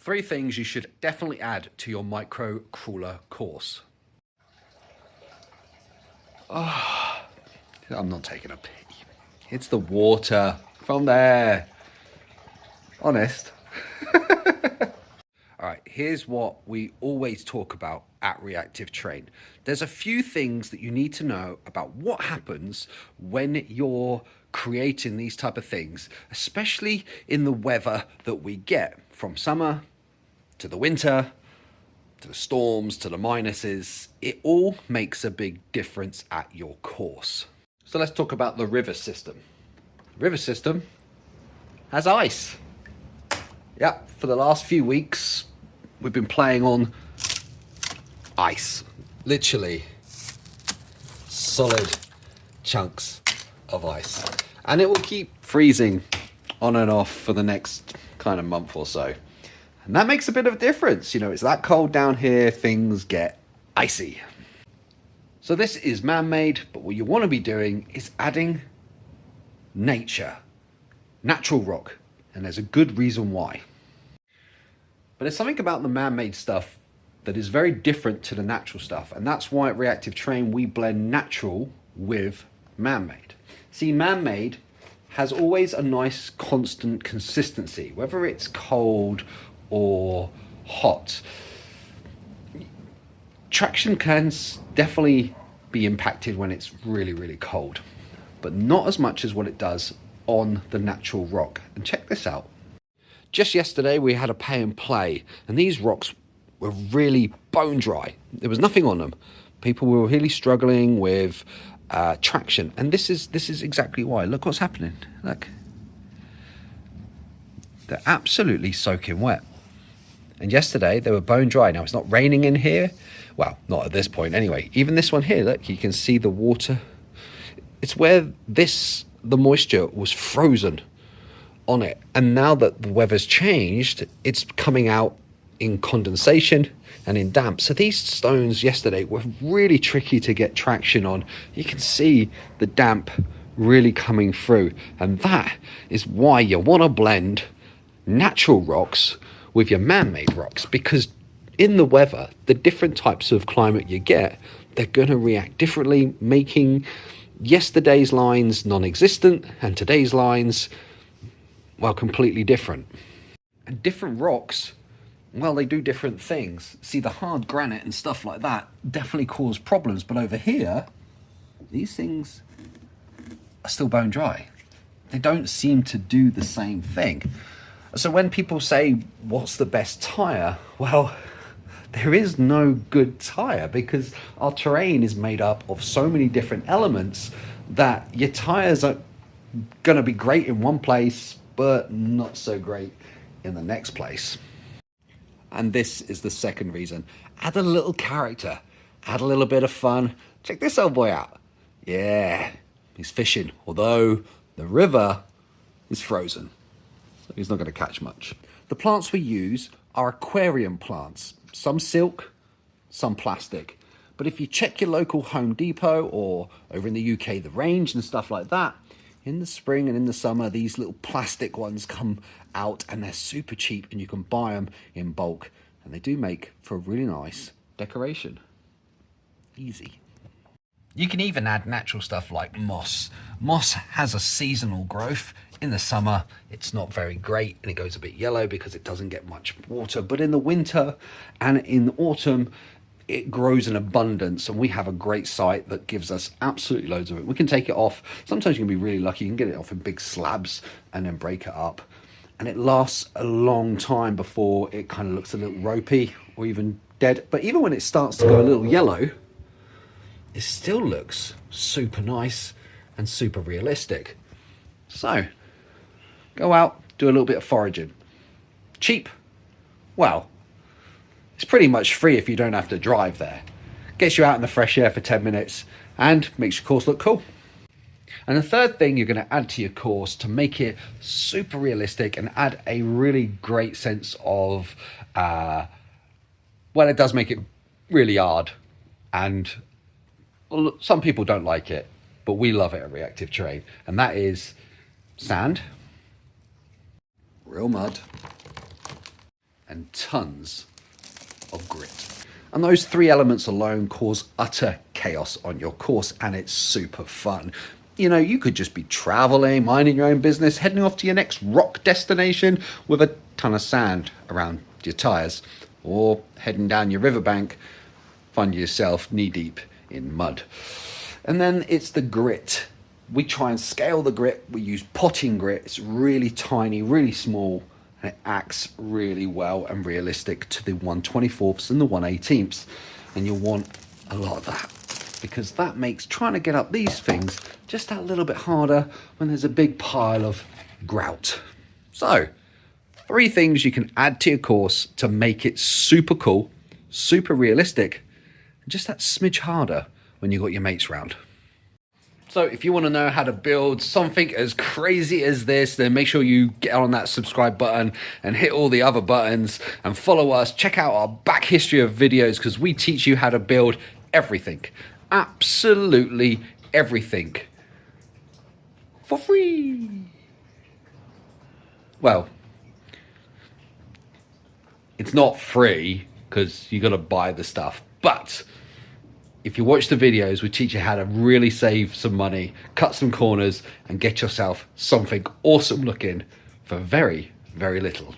3 things you should definitely add to your micro crawler course. Oh, I'm not taking a pee. It's the water from there. Honest. All right, here's what we always talk about at Reactive Terrain. There's a few things that you need to know about what happens when you're creating these type of things, especially in the weather that we get from summer to the winter, to the storms, to the minuses. It all makes a big difference at your course. So let's talk about the river system. The river system has ice. Yeah, for the last few weeks, we've been playing on ice. Literally solid chunks of ice. And it will keep freezing on and off for the next kind of month or so. And that makes a bit of a difference. You know, it's that cold down here, things get icy. So this is man-made, but what you want to be doing is adding nature, natural rock. And there's a good reason why. But there's something about the man-made stuff that is very different to the natural stuff. And that's why at Reactive Terrain, we blend natural with man-made. See, man-made has always a nice constant consistency, whether it's cold or hot. Traction can definitely be impacted when it's really, really cold, but not as much as what it does on the natural rock. And check this out. Just yesterday we had a pay and play, and these rocks were really bone dry. There was nothing on them. People were really struggling with traction, and this is exactly why. Look what's happening. Look, they're absolutely soaking wet. And yesterday they were bone dry. Now it's not raining in here. Well, not at this point anyway. Even this one here, look, you can see the water. It's where the moisture was frozen on it. And now that the weather's changed, it's coming out in condensation and in damp. So these stones yesterday were really tricky to get traction on. You can see the damp really coming through. And that is why you want to blend natural rocks with your man-made rocks, because in the weather, the different types of climate you get, they're going to react differently, making yesterday's lines non-existent and today's lines, well, completely different. And different rocks, well, they do different things. See, the hard granite and stuff like that definitely cause problems, but over here, these things are still bone dry. They don't seem to do the same thing. So when people say, what's the best tire? Well, there is no good tire, because our terrain is made up of so many different elements that your tires are going to be great in one place, but not so great in the next place. And this is the second reason. Add a little character, add a little bit of fun. Check this old boy out. Yeah, he's fishing, although the river is frozen. So he's not going to catch much. The plants we use are aquarium plants. Some silk, some plastic. But if you check your local Home Depot, or over in the UK, the Range and stuff like that, in the spring and in the summer, these little plastic ones come out, and they're super cheap, and you can buy them in bulk. And they do make for a really nice decoration. Easy. You can even add natural stuff like moss. Moss has a seasonal growth. In the summer, it's not very great, and it goes a bit yellow because it doesn't get much water. But in the winter and in autumn, it grows in abundance, and we have a great site that gives us absolutely loads of it. We can take it off. Sometimes you can be really lucky. You can get it off in big slabs and then break it up. And it lasts a long time before it kind of looks a little ropey or even dead. But even when it starts to go a little yellow, it still looks super nice and super realistic. So, go out, do a little bit of foraging. Cheap? Well, it's pretty much free if you don't have to drive there. Gets you out in the fresh air for 10 minutes and makes your course look cool. And the third thing you're going to add to your course to make it super realistic and add a really great sense of, well, it does make it really hard. And well, some people don't like it, but we love it at Reactive Terrain. And that is sand, real mud, and tons of grit. And those three elements alone cause utter chaos on your course, and it's super fun. You know, you could just be traveling, minding your own business, heading off to your next rock destination with a ton of sand around your tires, or heading down your riverbank, find yourself knee deep in mud. And then it's the grit. We try and scale the grit. We use potting grit. It's really tiny, really small, and it acts really well and realistic to the 1/24ths and the 1/18ths. And you'll want a lot of that, because that makes trying to get up these things just that little bit harder when there's a big pile of grout. So, 3 things you can add to your course to make it super cool, super realistic, and just that smidge harder when you got your mates round. So if you want to know how to build something as crazy as this, then make sure you get on that subscribe button and hit all the other buttons and follow us. Check out our back history of videos, because we teach you how to build everything. Absolutely everything. For free. Well, it's not free because you got to buy the stuff, but if you watch the videos, we teach you how to really save some money, cut some corners, and get yourself something awesome looking for very, very little.